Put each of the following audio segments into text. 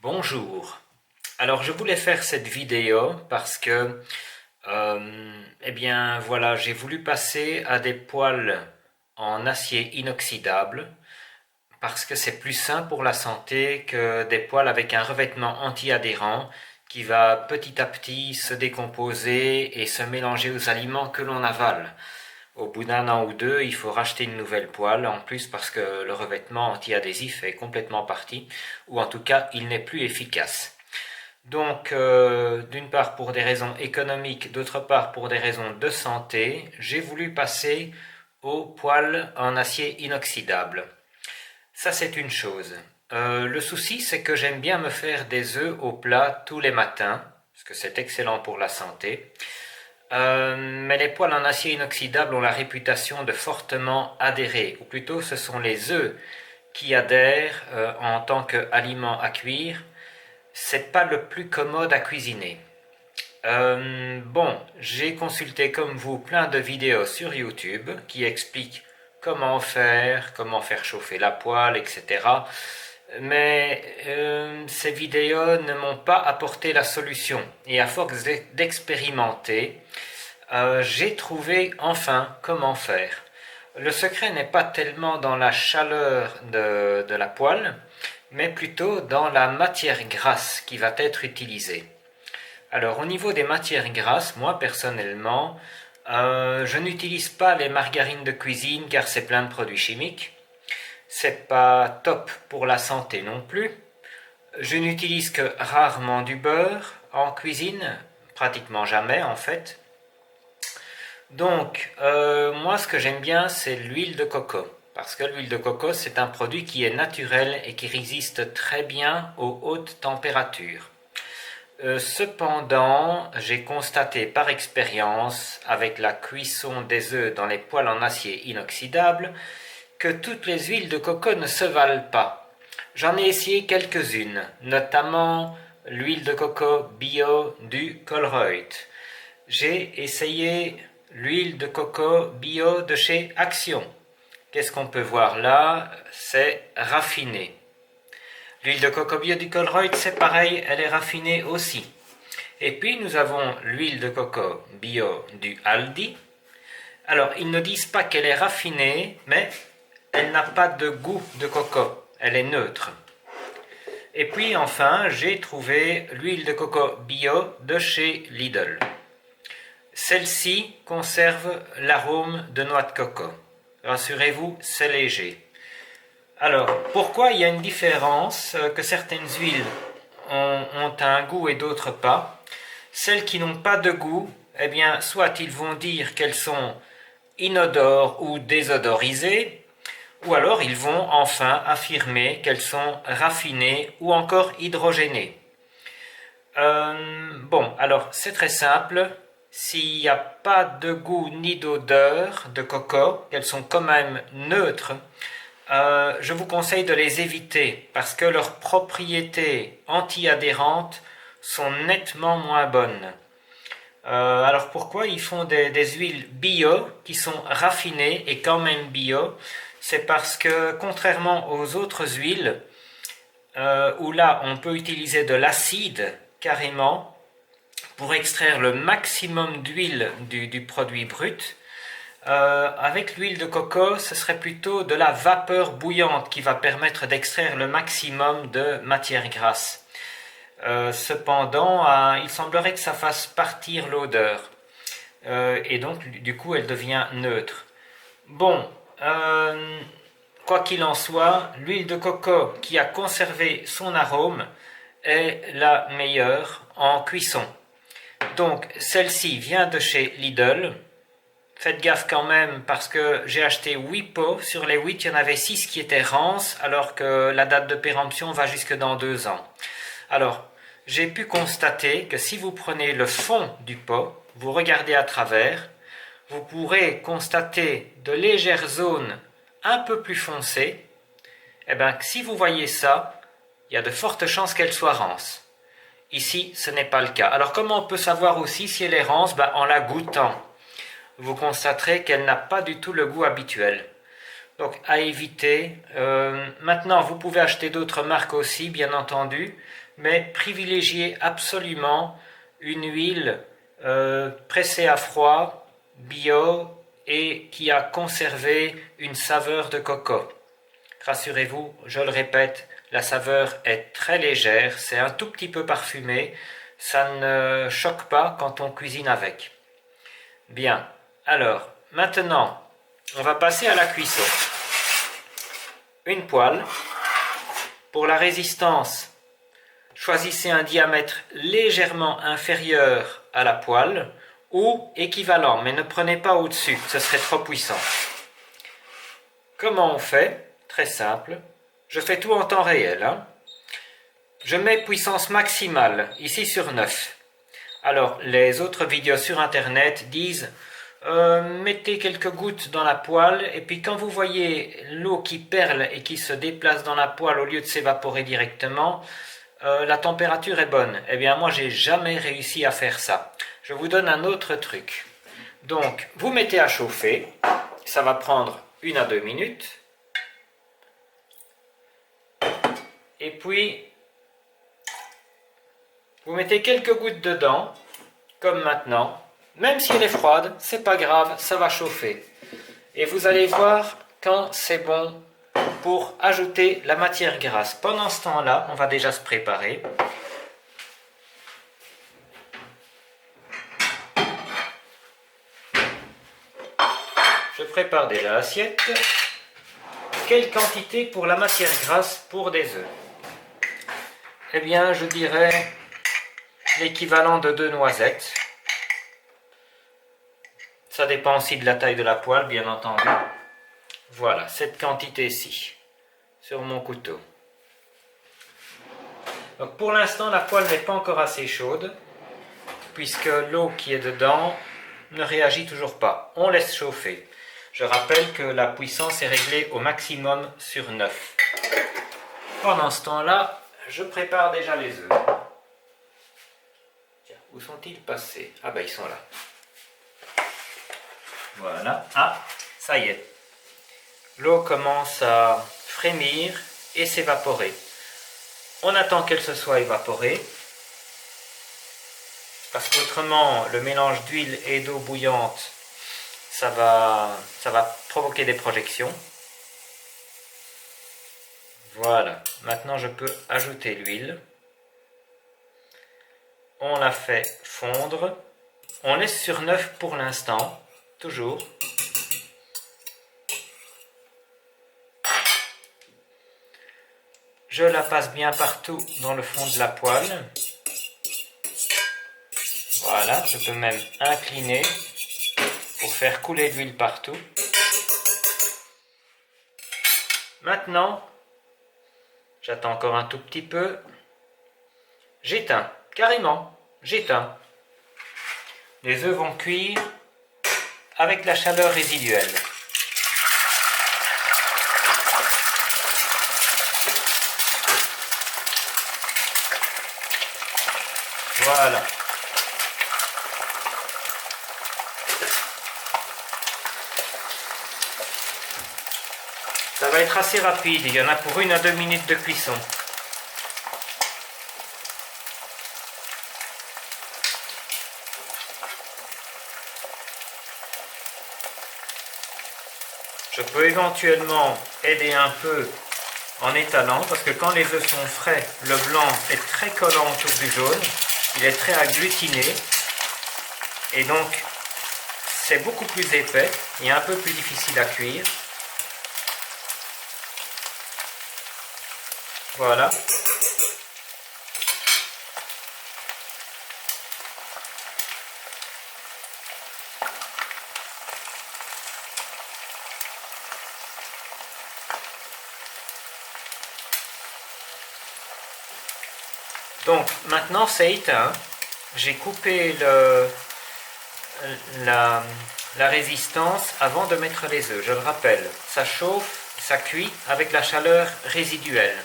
Bonjour. Alors je voulais faire cette vidéo parce que eh bien voilà, j'ai voulu passer à des poêles en acier inoxydable parce que c'est plus sain pour la santé que des poêles avec un revêtement anti-adhérent qui va petit à petit se décomposer et se mélanger aux aliments que l'on avale. Au bout d'un an ou deux, il faut racheter une nouvelle poêle, en plus parce que le revêtement anti-adhésif est complètement parti, ou en tout cas, il n'est plus efficace. Donc, d'une part pour des raisons économiques, d'autre part pour des raisons de santé, j'ai voulu passer aux poêles en acier inoxydable. Ça, c'est une chose. Le souci, c'est que j'aime bien me faire des œufs au plat tous les matins, parce que c'est excellent pour la santé. Mais les poêles en acier inoxydable ont la réputation de fortement adhérer, ou plutôt ce sont les œufs qui adhèrent en tant qu'aliment à cuire. C'est pas le plus commode à cuisiner. Bon, j'ai consulté comme vous plein de vidéos sur YouTube qui expliquent comment faire chauffer la poêle, etc. Mais ces vidéos ne m'ont pas apporté la solution. Et à force d'expérimenter, j'ai trouvé enfin comment faire. Le secret n'est pas tellement dans la chaleur de la poêle, mais plutôt dans la matière grasse qui va être utilisée. Alors au niveau des matières grasses, moi personnellement, je n'utilise pas les margarines de cuisine car c'est plein de produits chimiques. C'est pas top pour la santé non plus. Je n'utilise que rarement du beurre en cuisine, pratiquement jamais en fait. Donc, moi ce que j'aime bien c'est l'huile de coco. Parce que l'huile de coco c'est un produit qui est naturel et qui résiste très bien aux hautes températures. Cependant, j'ai constaté par expérience, avec la cuisson des œufs dans les poêles en acier inoxydable, que toutes les huiles de coco ne se valent pas. J'en ai essayé quelques-unes, notamment l'huile de coco bio du Colruyt. J'ai essayé l'huile de coco bio de chez Action. Qu'est-ce qu'on peut voir là? C'est raffiné. L'huile de coco bio du Colruyt, c'est pareil, elle est raffinée aussi. Et puis nous avons l'huile de coco bio du Aldi. Alors, ils ne disent pas qu'elle est raffinée, mais elle n'a pas de goût de coco. Elle est neutre. Et puis enfin, j'ai trouvé l'huile de coco bio de chez Lidl. Celle-ci conserve l'arôme de noix de coco. Rassurez-vous, c'est léger. Alors, pourquoi il y a une différence que certaines huiles ont un goût et d'autres pas? Celles qui n'ont pas de goût, eh bien, soit ils vont dire qu'elles sont inodores ou désodorisées, ou alors ils vont enfin affirmer qu'elles sont raffinées ou encore hydrogénées. Bon, alors c'est très simple. S'il n'y a pas de goût ni d'odeur de coco, qu'elles sont quand même neutres, je vous conseille de les éviter parce que leurs propriétés anti-adhérentes sont nettement moins bonnes. Alors pourquoi ils font des huiles bio qui sont raffinées et quand même bio? C'est parce que contrairement aux autres huiles, où là on peut utiliser de l'acide carrément pour extraire le maximum d'huile du produit brut, avec l'huile de coco, ce serait plutôt de la vapeur bouillante qui va permettre d'extraire le maximum de matière grasse. Cependant, il semblerait que ça fasse partir l'odeur. Et donc, du coup, elle devient neutre. Bon, quoi qu'il en soit, l'huile de coco qui a conservé son arôme est la meilleure en cuisson. Donc, celle-ci vient de chez Lidl. Faites gaffe quand même parce que j'ai acheté 8 pots. Sur les 8, il y en avait 6 qui étaient rances alors que la date de péremption va jusque dans 2 ans. Alors, j'ai pu constater que si vous prenez le fond du pot, vous regardez à travers, vous pourrez constater de légères zones un peu plus foncées. Eh bien, si vous voyez ça, il y a de fortes chances qu'elle soit rance. Ici, ce n'est pas le cas. Alors, comment on peut savoir aussi si elle est rance? En la goûtant. Vous constaterez qu'elle n'a pas du tout le goût habituel. Donc à éviter. Maintenant, vous pouvez acheter d'autres marques aussi, bien entendu, mais privilégiez absolument une huile pressée à froid, bio et qui a conservé une saveur de coco. Rassurez-vous, je le répète, la saveur est très légère, c'est un tout petit peu parfumé, ça ne choque pas quand on cuisine avec. Bien, alors maintenant, on va passer à la cuisson. Une poêle. Pour la résistance, choisissez un diamètre légèrement inférieur à la poêle ou équivalent, mais ne prenez pas au-dessus, ce serait trop puissant. Comment on fait? Très simple. Je fais tout en temps réel. Je mets puissance maximale, ici sur 9. Alors, les autres vidéos sur Internet disent mettez quelques gouttes dans la poêle et puis quand vous voyez l'eau qui perle et qui se déplace dans la poêle au lieu de s'évaporer directement, la température est bonne. Eh bien, moi, j'ai jamais réussi à faire ça. Je vous donne un autre truc. Donc, vous mettez à chauffer. Ça va prendre 1 à 2 minutes. Et puis, vous mettez quelques gouttes dedans, comme maintenant. Même si elle est froide, c'est pas grave, ça va chauffer. Et vous allez voir quand c'est bon pour ajouter la matière grasse. Pendant ce temps-là, on va déjà se préparer. Je prépare déjà l'assiette. Quelle quantité pour la matière grasse pour des œufs? Eh bien, je dirais l'équivalent de 2 noisettes. Ça dépend aussi de la taille de la poêle, bien entendu. Voilà, cette quantité-ci, sur mon couteau. Donc pour l'instant, la poêle n'est pas encore assez chaude, puisque l'eau qui est dedans ne réagit toujours pas. On laisse chauffer. Je rappelle que la puissance est réglée au maximum sur 9. Pendant ce temps-là, je prépare déjà les œufs. Tiens, où sont-ils passés? Ah ben ils sont là. Voilà. Ah, ça y est. L'eau commence à frémir et s'évaporer. On attend qu'elle se soit évaporée. Parce qu'autrement, le mélange d'huile et d'eau bouillante, ça va provoquer des projections. Voilà. Maintenant, je peux ajouter l'huile. On la fait fondre. On laisse sur 9 pour l'instant. Toujours. Je la passe bien partout dans le fond de la poêle. Voilà, je peux même incliner pour faire couler de l'huile partout. Maintenant, j'attends encore un tout petit peu. J'éteins, carrément, j'éteins. Les œufs vont cuire avec la chaleur résiduelle. Voilà. Ça va être assez rapide, il y en a pour 1 à 2 minutes de cuisson. Je peux éventuellement aider un peu en étalant, parce que quand les œufs sont frais, le blanc est très collant autour du jaune, il est très agglutiné, et donc c'est beaucoup plus épais et un peu plus difficile à cuire. Voilà. Donc maintenant c'est éteint. J'ai coupé la résistance avant de mettre les œufs. Je le rappelle, ça chauffe, ça cuit avec la chaleur résiduelle.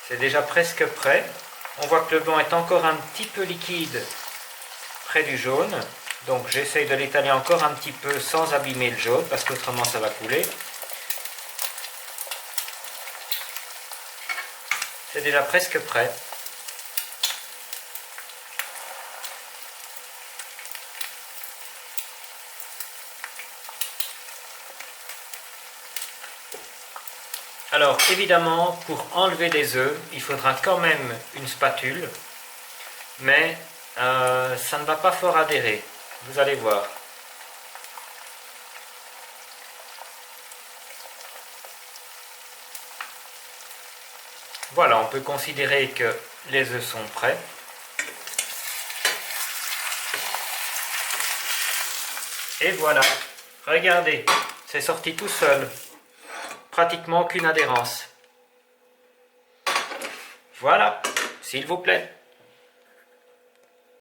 C'est déjà presque prêt. On voit que le blanc est encore un petit peu liquide près du jaune. Donc j'essaye de l'étaler encore un petit peu sans abîmer le jaune parce qu'autrement ça va couler. C'est déjà presque prêt. Alors évidemment, pour enlever des œufs, il faudra quand même une spatule, mais ça ne va pas fort adhérer, vous allez voir. Voilà, on peut considérer que les œufs sont prêts. Et voilà, regardez, c'est sorti tout seul. Pratiquement aucune adhérence. Voilà, s'il vous plaît.